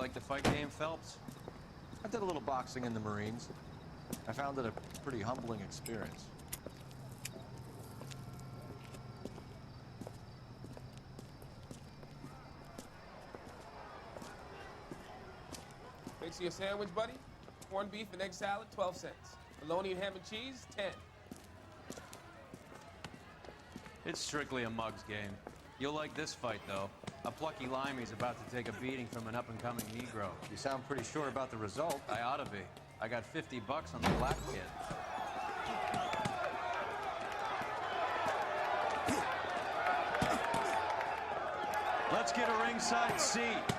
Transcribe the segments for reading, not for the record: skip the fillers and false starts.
like the fight game, Phelps? I did a little boxing in the Marines. I found it a pretty humbling experience. Makes you a sandwich, buddy? Corned beef and egg salad, 12 cents. Bologna and ham and cheese, 10. It's strictly a mug's game. You'll like this fight, though. A plucky limey's about to take a beating from an up-and-coming Negro. You sound pretty sure about the result. I ought to be. I got $50 on the black kid. Let's get a ringside seat.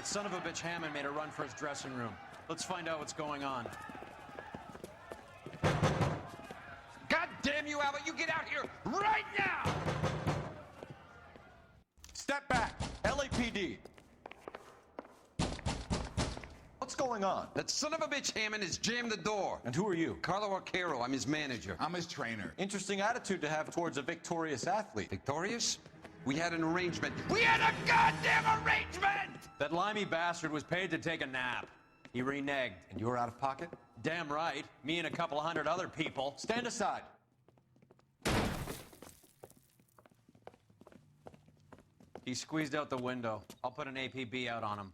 That son of a bitch Hammond made a run for his dressing room. Let's find out what's going on. God damn you, Albert! You get out here right now! Step back! LAPD! What's going on? That son of a bitch Hammond has jammed the door. And who are you? Carlo Arcaro, I'm his manager. I'm his trainer. Interesting attitude to have towards a victorious athlete. Victorious? We had an arrangement. We had a goddamn arrangement! That limey bastard was paid to take a nap. He reneged. And you were out of pocket? Damn right. Me and a couple of hundred other people. Stand aside. He squeezed out the window. I'll put an APB out on him.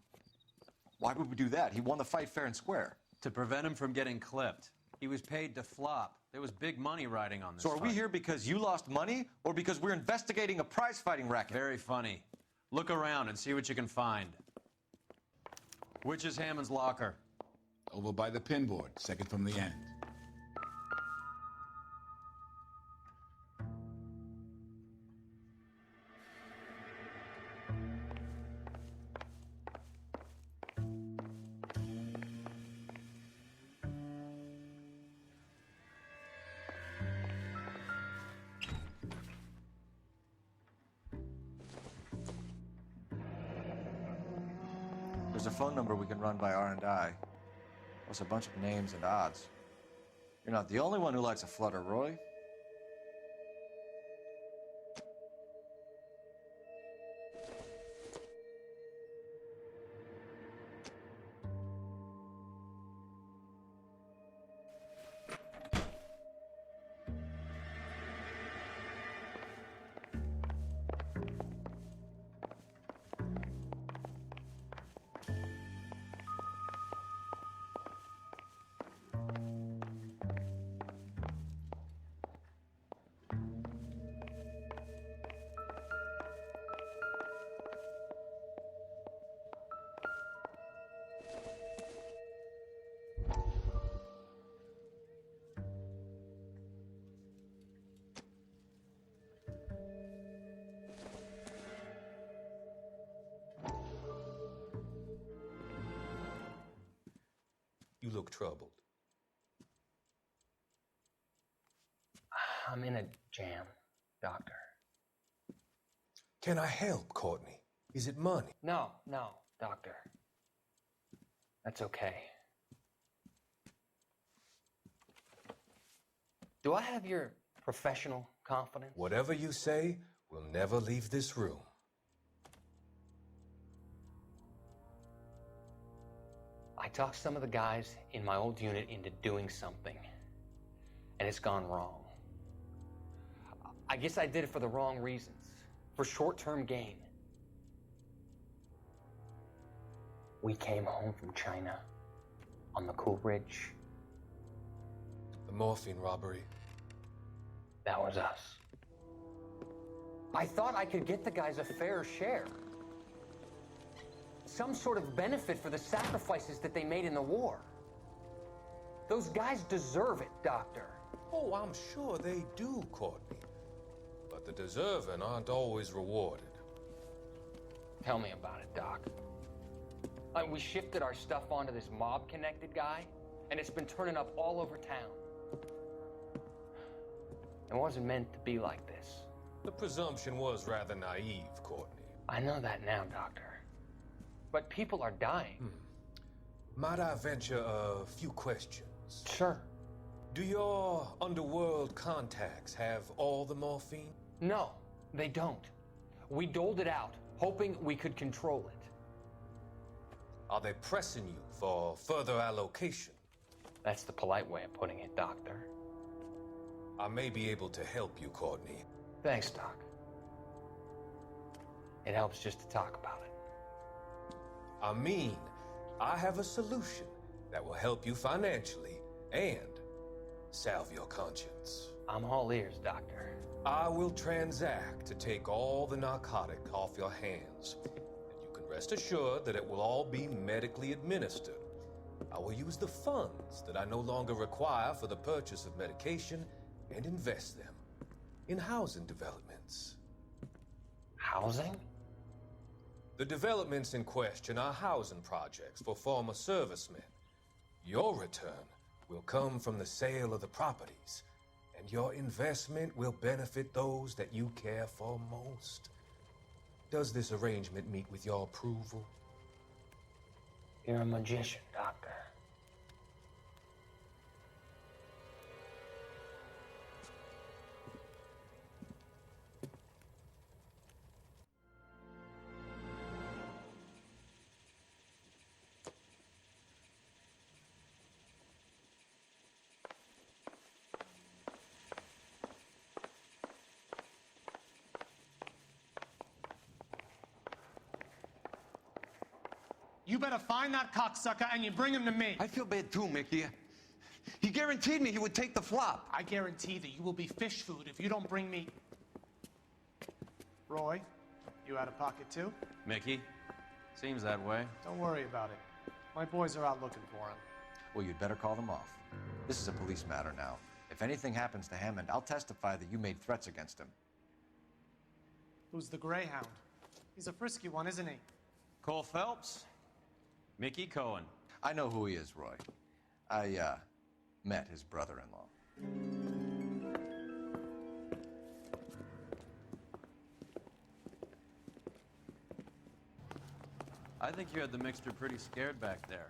Why would we do that? He won the fight fair and square. To prevent him from getting clipped. He was paid to flop. There was big money riding on this So are we fight. here because you lost money or because we're investigating a prize-fighting racket? Very funny. Look around and see what you can find. Which is Hammond's locker? Over by the pinboard, second from the end. There's a phone number we can run by R&I. Plus a bunch of names and odds. You're not the only one who likes a flutter, Roy. You look troubled. I'm in a jam, Doctor. Can I help, Courtney? Is it money? No, Doctor. That's okay. Do I have your professional confidence? Whatever you say will never leave this room. I talked some of the guys in my old unit into doing something, and it's gone wrong. I guess I did it for the wrong reasons, for short-term gain. We came home from China on the Cool Ridge. The morphine robbery. That was us. I thought I could get the guys a fair share. some sort of benefit for the sacrifices that they made in the war. Those guys deserve it, Doctor. Oh, I'm sure they do, Courtney. But the deserving aren't always rewarded. Tell me about it, Doc. We shifted our stuff onto this mob-connected guy, and it's been turning up all over town. It wasn't meant to be like this. The presumption was rather naive, Courtney. I know that now, Doctor. But people are dying. Might I venture a few questions? Sure. Do your underworld contacts have all the morphine? No, they don't. We doled it out, hoping we could control it. Are they pressing you for further allocation? That's the polite way of putting it, Doctor. I may be able to help you, Courtney. Thanks, Doc. It helps just to talk about it. I mean, I have a solution that will help you financially and salve your conscience. I'm all ears, Doctor. I will transact to take all the narcotic off your hands, and you can rest assured that it will all be medically administered. I will use the funds that I no longer require for the purchase of medication and invest them in housing developments. Housing? The developments in question are housing projects for former servicemen. Your return will come from the sale of the properties, and your investment will benefit those that you care for most. Does this arrangement meet with your approval? You're a magician, Doctor. You better find that cocksucker and you bring him to me. I feel bad too, Mickey. He guaranteed me he would take the flop. I guarantee that you will be fish food if you don't bring me... Roy, you out of pocket too? Mickey? Seems that way. Don't worry about it. My boys are out looking for him. Well, you'd better call them off. This is a police matter now. If anything happens to Hammond, I'll testify that you made threats against him. Who's the Greyhound? He's a frisky one, isn't he? Cole Phelps? Mickey Cohen. I know who he is, Roy. I, met his brother-in-law. I think you had the mixture pretty scared back there.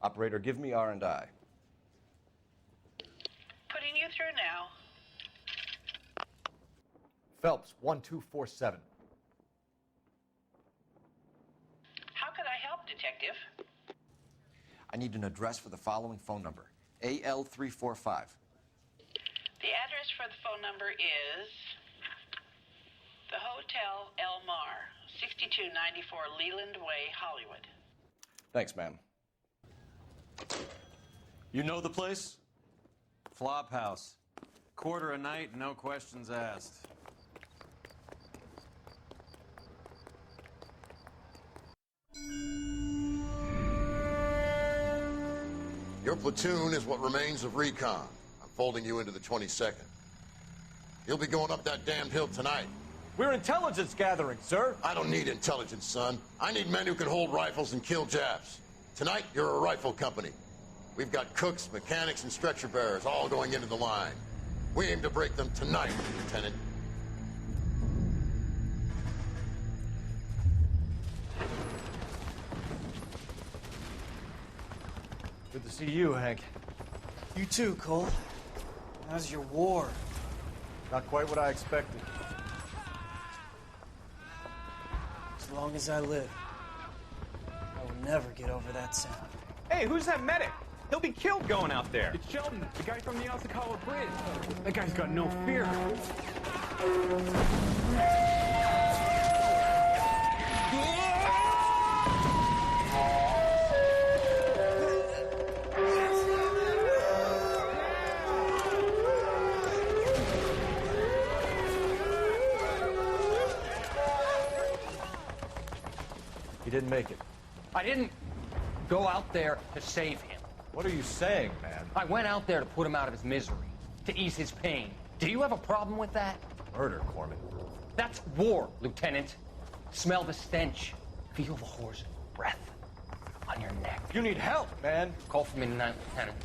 Operator, give me R&I. Putting you through now. Phelps, 1247. How could I help, Detective? I need an address for the following phone number. AL345. The address for the phone number is the Hotel El Mar, 6294 Leland Way, Hollywood. Thanks, ma'am. You know the place? Flop house. Quarter a night, no questions asked. Your platoon is what remains of recon. I'm folding you into the 22nd. You'll be going up that damned hill tonight. We're intelligence gathering, sir. I don't need intelligence, son. I need men who can hold rifles and kill Japs. Tonight, you're a rifle company. We've got cooks, mechanics, and stretcher bearers all going into the line. We aim to break them tonight, Lieutenant. Good to see you, Hank. You too, Cole. How's your war? Not quite what I expected. As long as I live, I will never get over that sound. Hey, who's that medic? He'll be killed going out there. It's Sheldon, the guy from the Osakawa Bridge. That guy's got no fear. didn't make it. I didn't go out there to save him. What are you saying, man? I went out there to put him out of his misery, to ease his pain. Do you have a problem with that? Murder, Corman. That's war, Lieutenant. Smell the stench. Feel the horse's breath on your neck. You need help, man. Call for me tonight, Lieutenant,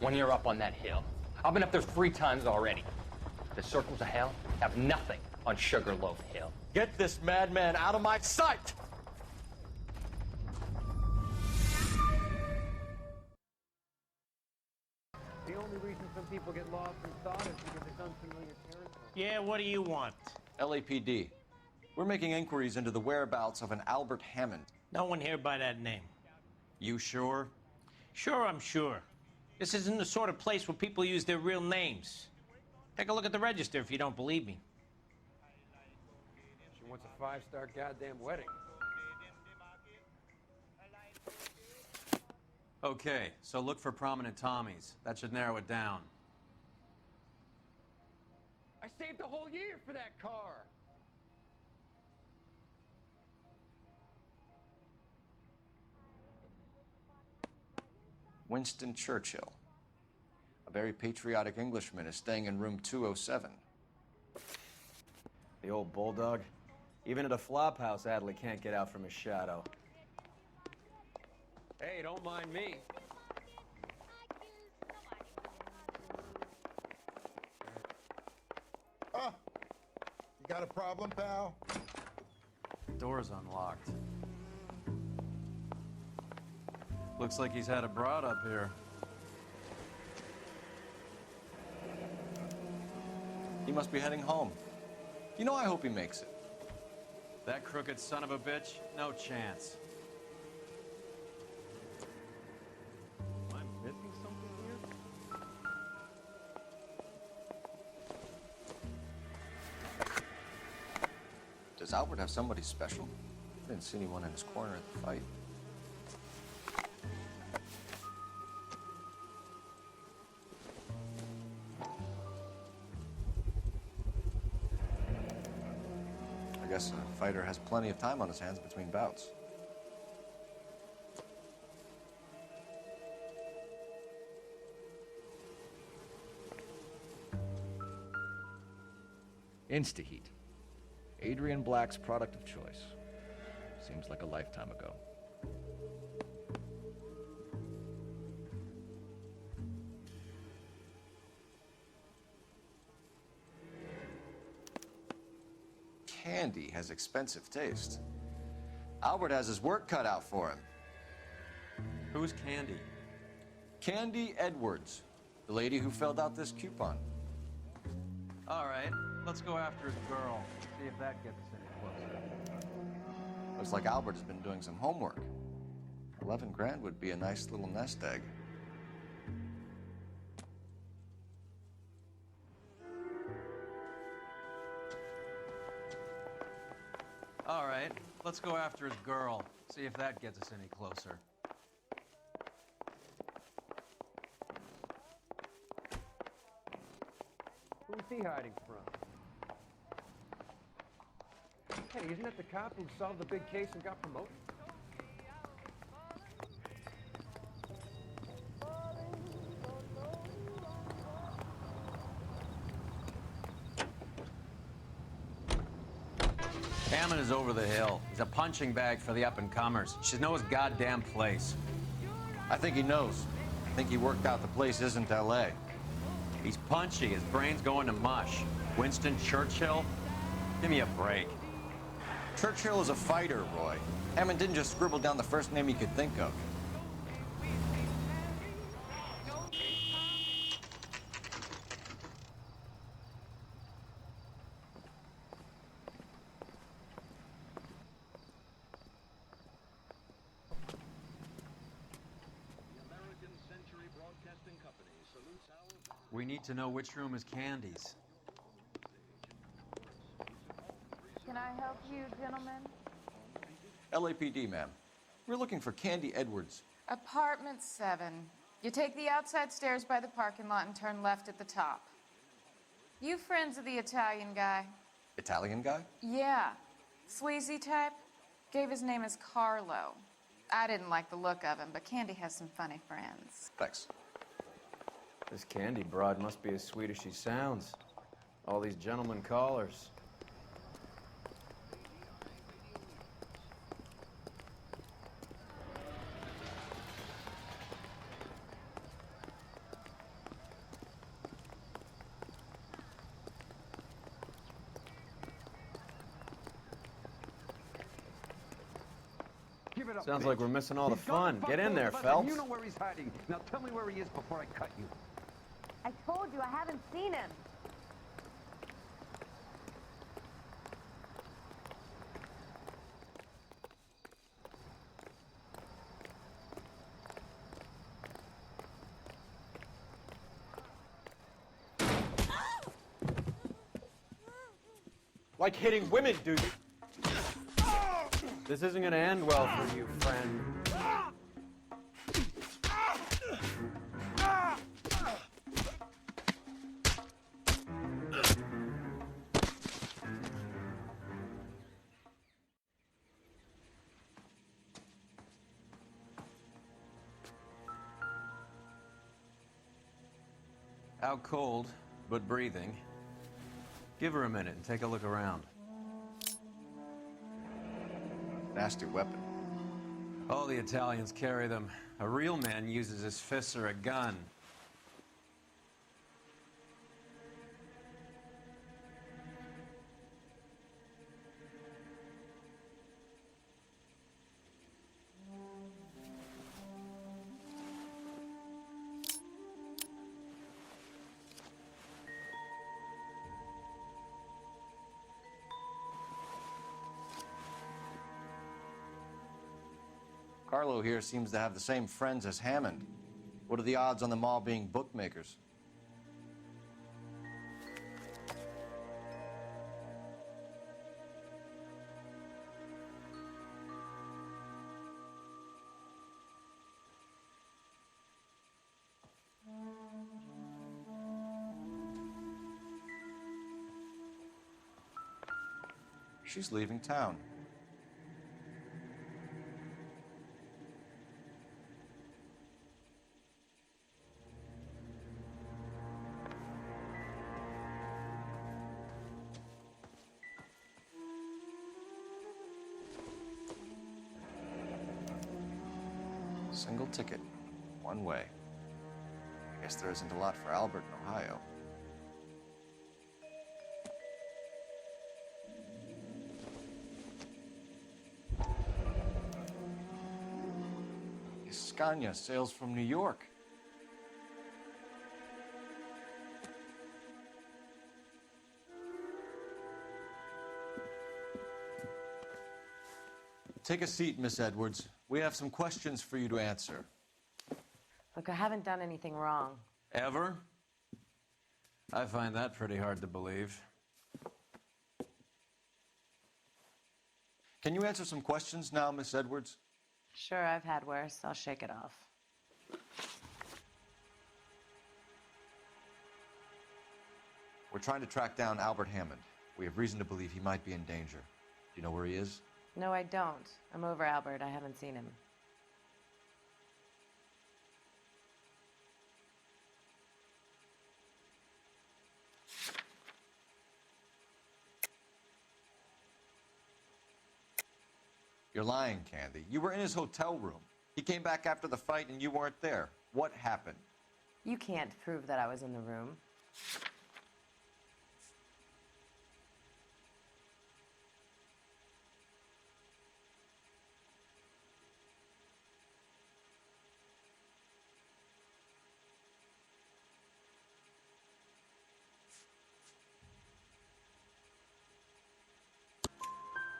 when you're up on that hill. I've been up there 3 times already. The circles of hell have nothing on Sugarloaf Hill. Get this madman out of my sight! The only reason some people get lost in thought is because it's unfamiliar territory. Yeah, what do you want? LAPD. We're making inquiries into the whereabouts of an Albert Hammond. No one here by that name. You sure? Sure, I'm sure. This isn't the sort of place where people use their real names. Take a look at the register if you don't believe me. She wants a 5-star goddamn wedding. Okay, so look for prominent Tommies. That should narrow it down. I saved a whole year for that car. Winston Churchill. A very patriotic Englishman is staying in room 207. The old bulldog. Even at a flop house, Adley can't get out from his shadow. Hey, don't mind me. Ah, you got a problem, pal? The door's unlocked. Looks like he's had a broad up here. He must be heading home. You know, I hope he makes it. That crooked son of a bitch? No chance. Am I missing something here? Does Albert have somebody special? I didn't see anyone in his corner at the fight. I guess a fighter has plenty of time on his hands between bouts. Instaheat. Adrian Black's product of choice. Seems like a lifetime ago. Candy has expensive taste. Albert has his work cut out for him. Who's Candy? Candy Edwards, the lady who filled out this coupon. All right, let's go after his girl. See if that gets us any closer. Looks like Albert has been doing some homework. 11 grand would be a nice little nest egg. All right, let's go after his girl. See if that gets us any closer. Who's he hiding from? Hey, isn't that the cop who solved the big case and got promoted? Hammond is over the hill. He's a punching bag for the up-and-comers. He should know his goddamn place. I think he knows. I think he worked out the place isn't L.A. He's punchy. His brain's going to mush. Winston Churchill? Give me a break. Churchill is a fighter, Roy. Hammond didn't just scribble down the first name he could think of. We need to know which room is Candy's. Can I help you, gentlemen? LAPD, ma'am. We're looking for Candy Edwards. Apartment 7. You take the outside stairs by the parking lot and turn left at the top. You friends of the Italian guy? Italian guy? Yeah. Sleazy type? Gave his name as Carlo. I didn't like the look of him, but Candy has some funny friends. Thanks. This Candy broad must be as sweet as she sounds. All these gentlemen callers. Sounds like we're missing all the fun. Get in there, Phelps. You know where he's hiding. Now tell me where he is before I cut you. I told you I haven't seen him. Like hitting women, dude. This isn't gonna end well for you, friend. Out cold, but breathing. Give her a minute and take a look around. Nasty weapon. All the Italians carry them. A real man uses his fists or a gun. Carlo here seems to have the same friends as Hammond. What are the odds on them all being bookmakers? She's leaving town. Single ticket, one way. I guess there isn't a lot for Albert in Ohio. Scania sails from New York. Take a seat, Miss Edwards. We have some questions for you to answer. Look, I haven't done anything wrong. Ever? I find that pretty hard to believe. Can you answer some questions now, Miss Edwards? Sure, I've had worse. I'll shake it off. We're trying to track down Albert Hammond. We have reason to believe he might be in danger. Do you know where he is? No, I don't. I'm over Albert. I haven't seen him. You're lying, Candy. You were in his hotel room. He came back after the fight and you weren't there. What happened? You can't prove that I was in the room.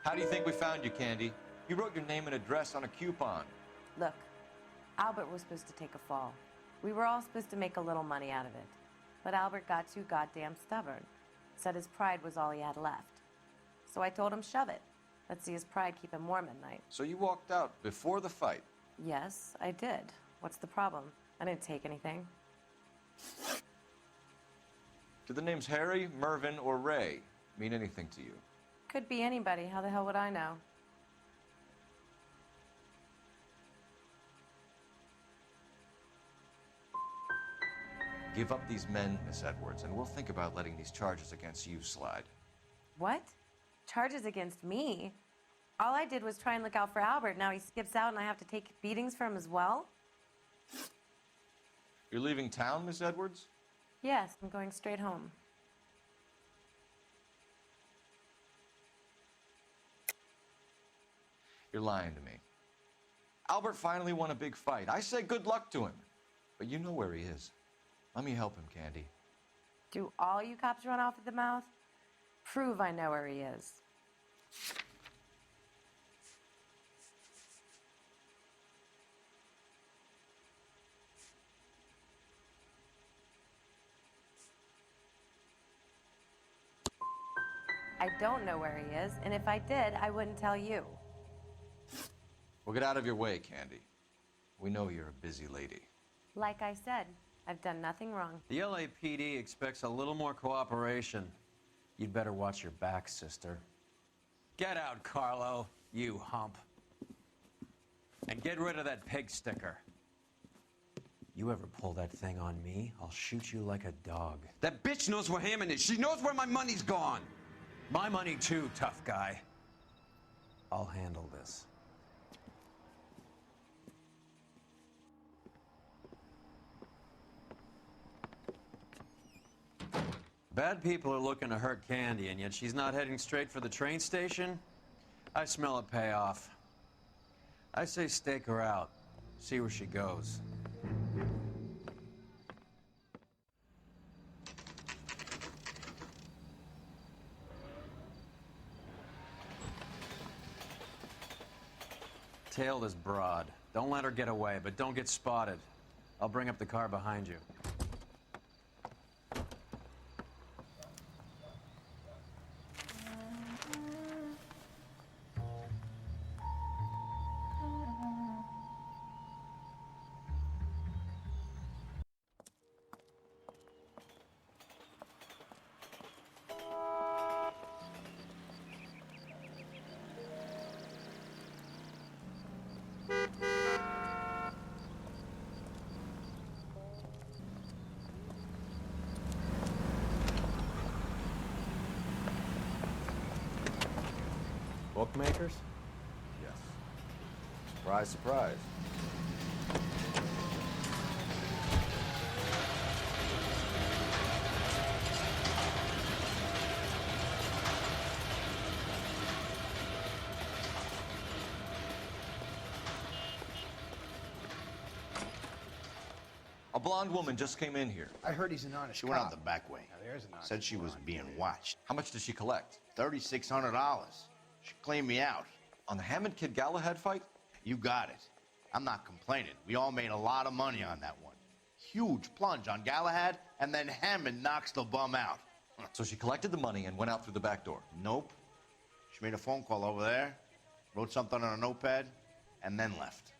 How do you think we found you, Candy? You wrote your name and address on a coupon. Look, Albert was supposed to take a fall. We were all supposed to make a little money out of it. But Albert got too goddamn stubborn. Said his pride was all he had left. So I told him, shove it. Let's see his pride keep him warm at night. So you walked out before the fight? Yes, I did. What's the problem? I didn't take anything. Do the names Harry, Mervyn, or Ray mean anything to you? Could be anybody. How the hell would I know? Give up these men, Miss Edwards, and we'll think about letting these charges against you slide. What? Charges against me? All I did was try and look out for Albert. Now he skips out and I have to take beatings for him as well? You're leaving town, Miss Edwards? Yes, I'm going straight home. You're lying to me. Albert finally won a big fight. I say good luck to him. But you know where he is. Let me help him, Candy. Do all you cops run off at the mouth? Prove I know where he is. I don't know where he is, and if I did, I wouldn't tell you. Well, get out of your way, Candy. We know you're a busy lady. Like I said, I've done nothing wrong. The LAPD expects a little more cooperation. You'd better watch your back, sister. Get out, Carlo, you hump. And get rid of that pig sticker. You ever pull that thing on me, I'll shoot you like a dog. That bitch knows where Hammond is. She knows where my money's gone. My money too, tough guy. I'll handle this. Bad people are looking to hurt Candy, and yet she's not heading straight for the train station? I smell a payoff. I say stake her out. See where she goes. Tail this broad. Don't let her get away, but don't get spotted. I'll bring up the car behind you. Bookmakers? Yes. Surprise, surprise. A blonde woman just came in here. I heard he's an honest She went out cop. the back way. Now, there's an honest Said she was being watched. How much did she collect? $3,600. She cleaned me out. On the Hammond Kid Galahad fight? You got it. I'm not complaining. We all made a lot of money on that one. Huge plunge on Galahad, and then Hammond knocks the bum out. So she collected the money and went out through the back door? Nope. She made a phone call over there, wrote something on a notepad, and then left.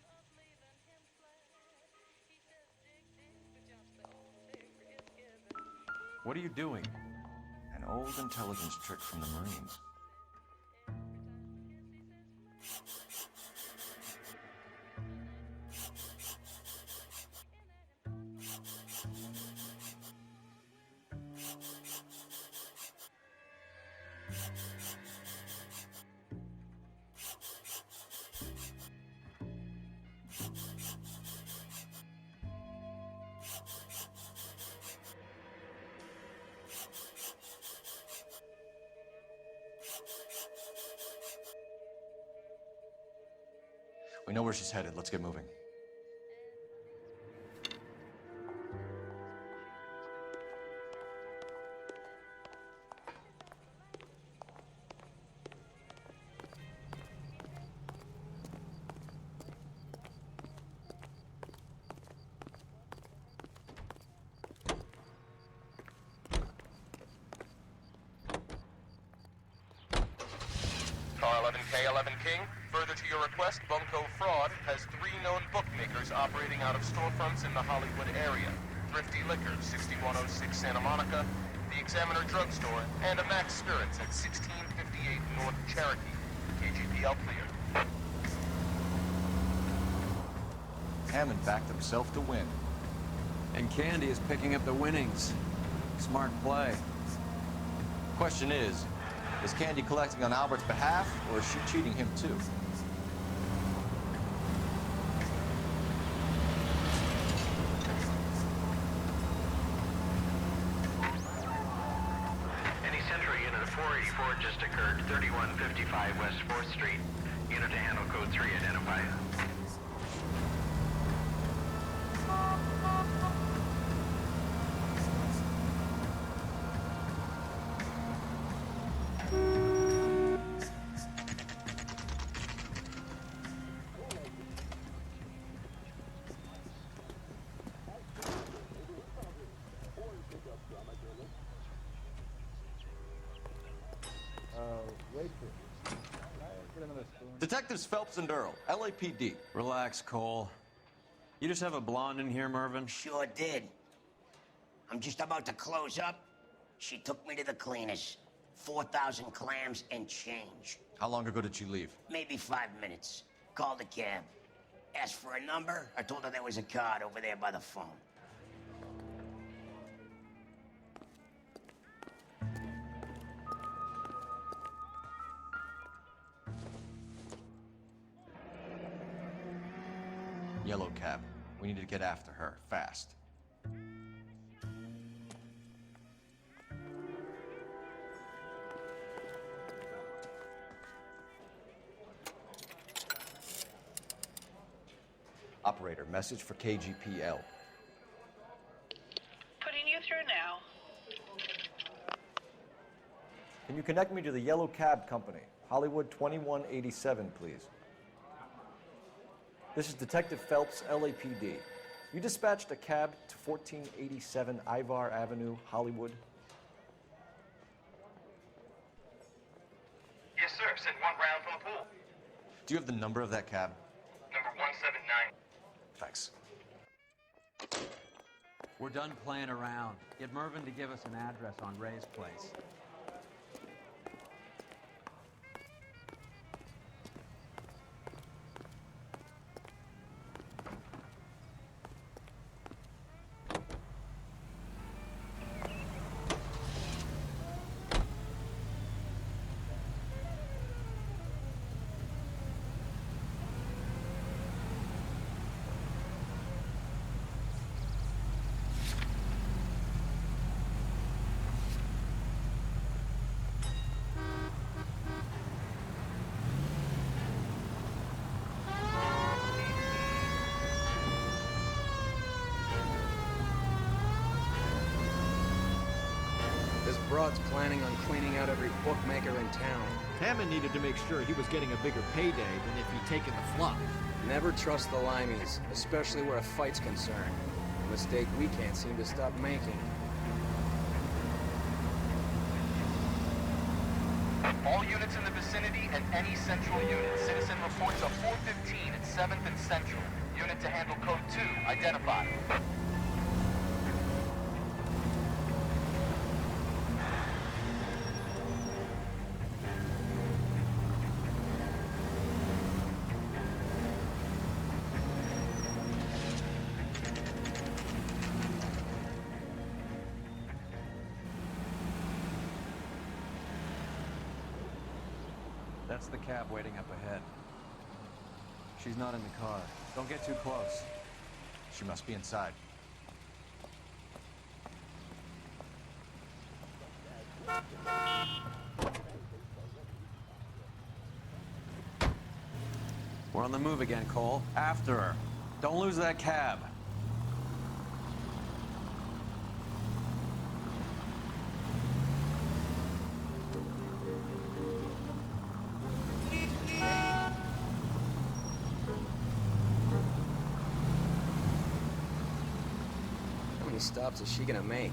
What are you doing? An old intelligence trick from the Marines. We know where she's headed. Let's get moving. Car 11K, 11 King. Further to your request, Bunko Fraud has 3 known bookmakers operating out of storefronts in the Hollywood area. Thrifty Liquor, 6106 Santa Monica, the Examiner Drugstore, and a Max Spirits at 1658 North Cherokee. KGPL clear. Hammond backed himself to win. And Candy is picking up the winnings. Smart play. Question is Candy collecting on Albert's behalf, or is she cheating him too? Any Central unit of 484 just occurred, 3155 West 4th Street. Unit to handle code 3, identify. Detectives Phelps and Earl, LAPD. Relax, Cole. You just have a blonde in here, Mervyn? Sure did. I'm just about to close up. She took me to the cleaners. 4,000 clams and change. How long ago did she leave? Maybe 5 minutes. Called a cab. Asked for a number. I told her there was a card over there by the phone. Yellow cab. We need to get after her, fast. Operator, message for KGPL. Putting you through now. Can you connect me to the Yellow Cab Company? Hollywood 2187, please. This is Detective Phelps, LAPD. You dispatched a cab to 1487 Ivar Avenue, Hollywood. Yes, sir. Send one round from the pool. Do you have the number of that cab? Number 179. Thanks. We're done playing around. Get Mervyn to give us an address on Ray's place. This broad's planning on cleaning out every bookmaker in town. Hammond needed to make sure he was getting a bigger payday than if he'd taken the flop. Never trust the limeys, especially where a fight's concerned. A mistake we can't seem to stop making. All units in the vicinity and any central unit. Citizen reports of 415 at 7th and Central. Unit to handle code 2, identify. That's the cab waiting up ahead. She's not in the car. Don't get too close. She must be inside. We're on the move again, Cole. After her. Don't lose that cab. How many stops is she gonna make?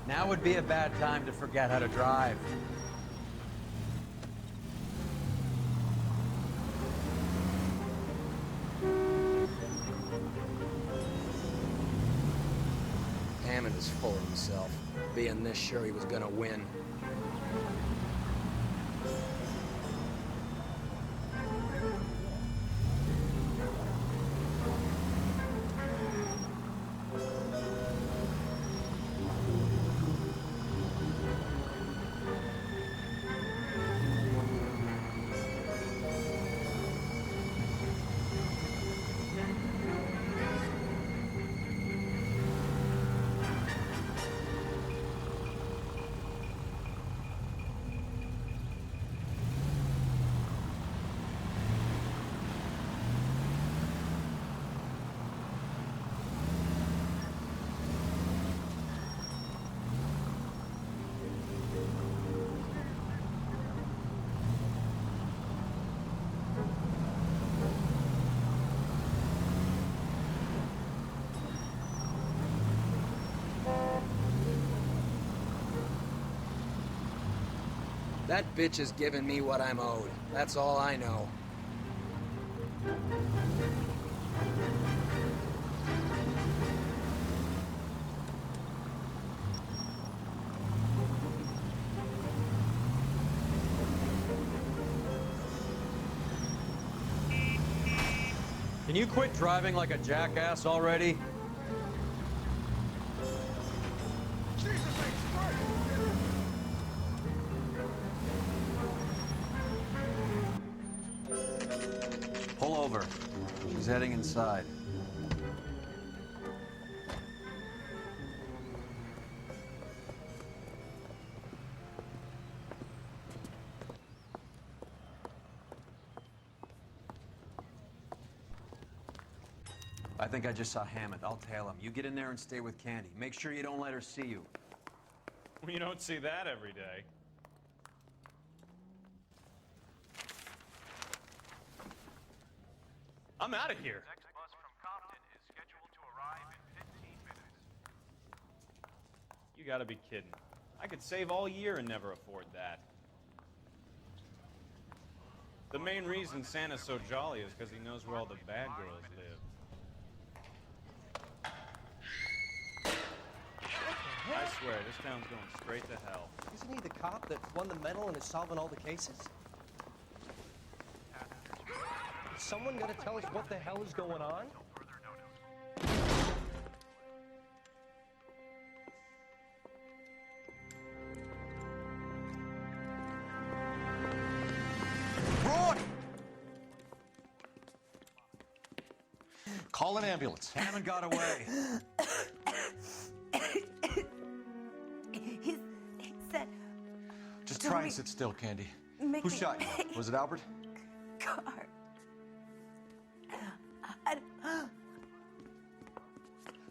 Now would be a bad time to forget how to drive. Hammond is full of himself, being this sure he was gonna win. That bitch is giving me what I'm owed. That's all I know. Can you quit driving like a jackass already? Pull over. She's heading inside. I think I just saw Hammond. I'll tail him. You get in there and stay with Candy. Make sure you don't let her see you. Well, you don't see that every day. I'm out of here. Next bus from Compton is scheduled to arrive in 15 minutes. You gotta be kidding. I could save all year and never afford that. The main reason Santa's so jolly is because he knows where all the bad girls live. I swear, this town's going straight to hell. Isn't he the cop that won the medal and is solving all the cases? Someone gotta tell us what the hell is going on? Broad! Call an ambulance. Hammond got away. He said... Just try and sit still, Candy. Make Who me shot you? pay. Was it Albert? Car.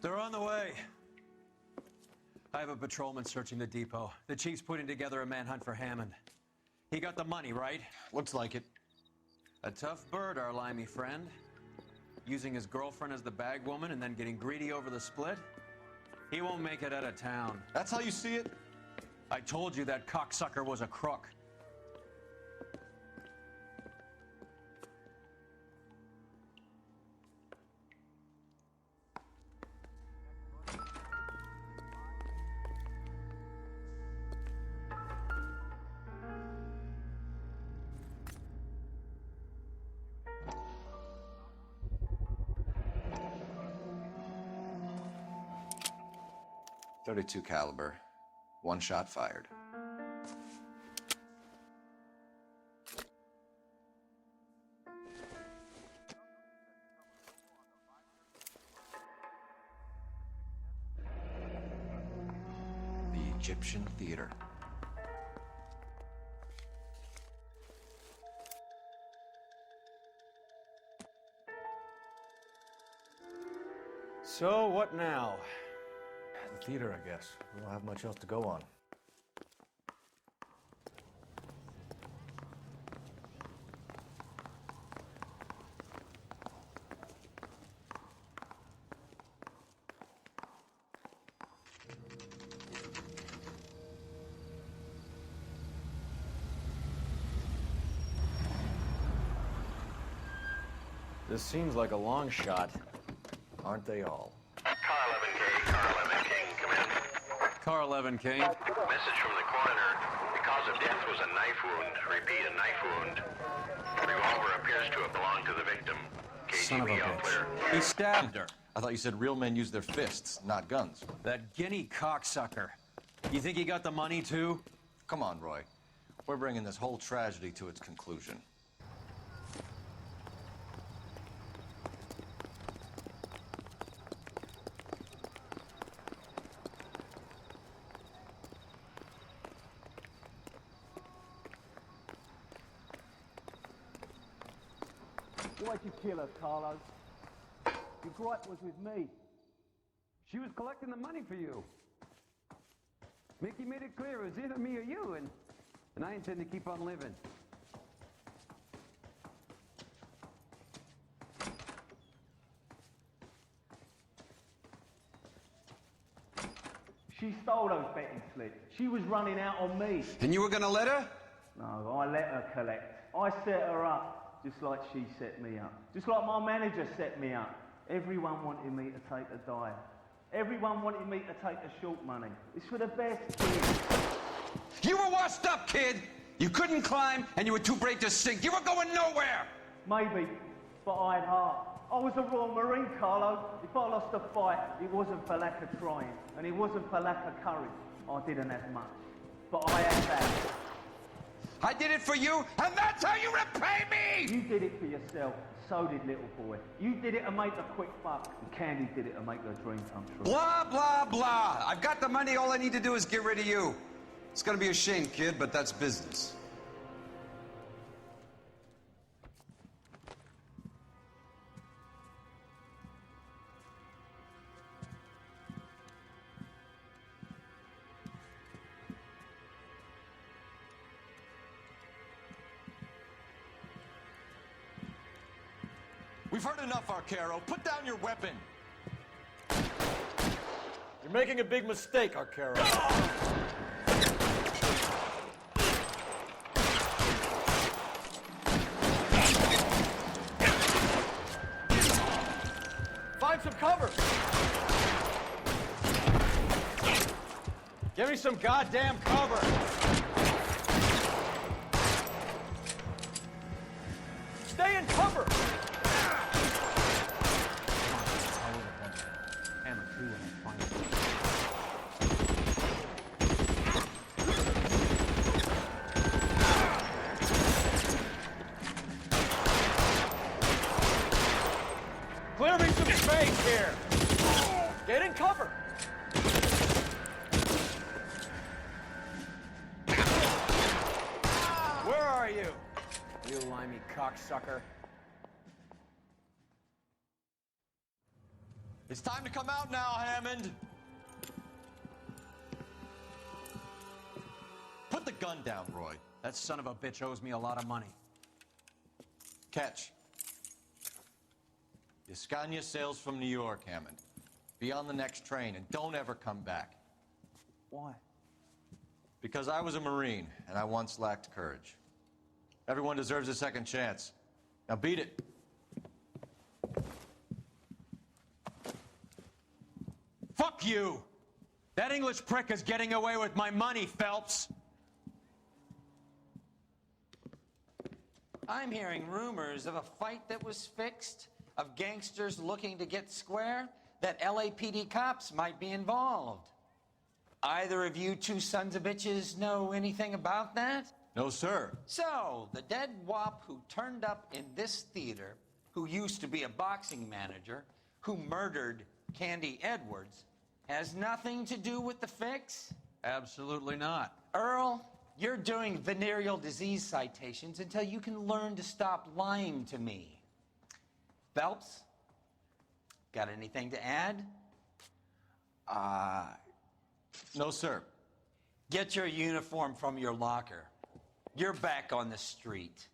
They're on the way. I have a patrolman searching the depot. The chief's putting together a manhunt for Hammond. He got the money, right? Looks like it. A tough bird, our limey friend. Using his girlfriend as the bag woman and then getting greedy over the split. He won't make it out of town. That's how you see it? I told you that cocksucker was a crook. .32 caliber. One shot fired. The Egyptian Theater. So, what now? The theater, I guess. We don't have much else to go on. This seems like a long shot. Aren't they all? Car 11K, Car 11 King, come in. Carl Evan King. Message from the coroner. The cause of death was a knife wound. Repeat, a knife wound. The revolver appears to have belonged to the victim. Son of a KGB all bitch. clear. He stabbed her. I thought you said real men use their fists, not guns. That guinea cocksucker. You think he got the money, too? Come on, Roy. We're bringing this whole tragedy to its conclusion. Why'd you kill her, Carlo? Your gripe was with me. She was collecting the money for you. Mickey made it clear it was either me or you, and I intend to keep on living. She stole those betting slips. She was running out on me. And you were gonna let her? No, I let her collect. I set her up, just like she set me up. Just like my manager set me up. Everyone wanted me to take a dive. Everyone wanted me to take the short money. It's for the best, kid. You were washed up, kid! You couldn't climb, and you were too brave to sink. You were going nowhere! Maybe, but I had heart. I was a Royal Marine, Carlo. If I lost a fight, it wasn't for lack of trying, and it wasn't for lack of courage. I didn't have much, but I had that. I did it for you, and that's how you repay me! You did it for yourself. So did little boy. You did it to make a quick buck, and Candy did it to make her dream come true. Blah, blah, blah. I've got the money. All I need to do is get rid of you. It's gonna be a shame, kid, but that's business. We've heard enough, Arcaro. Put down your weapon. You're making a big mistake, Arcaro. Find some cover. Give me some goddamn cover. Stay in cover. Clear me some space here. Get in cover. Where are you? You limey cocksucker. It's time to come out now, Hammond. Put the gun down, Roy. That son of a bitch owes me a lot of money. Catch. Escania sails from New York, Hammond. Be on the next train and don't ever come back. Why? Because I was a Marine and I once lacked courage. Everyone deserves a second chance. Now beat it. Fuck you! That English prick is getting away with my money, Phelps! I'm hearing rumors of a fight that was fixed, of gangsters looking to get square, that LAPD cops might be involved. Either of you two sons of bitches know anything about that? No, sir. So, the dead wop who turned up in this theater, who used to be a boxing manager, who murdered Candy Edwards, has nothing to do with the fix? Absolutely not. Earl, you're doing venereal disease citations until you can learn to stop lying to me. Phelps, got anything to add? No, sir. Get your uniform from your locker. You're back on the street.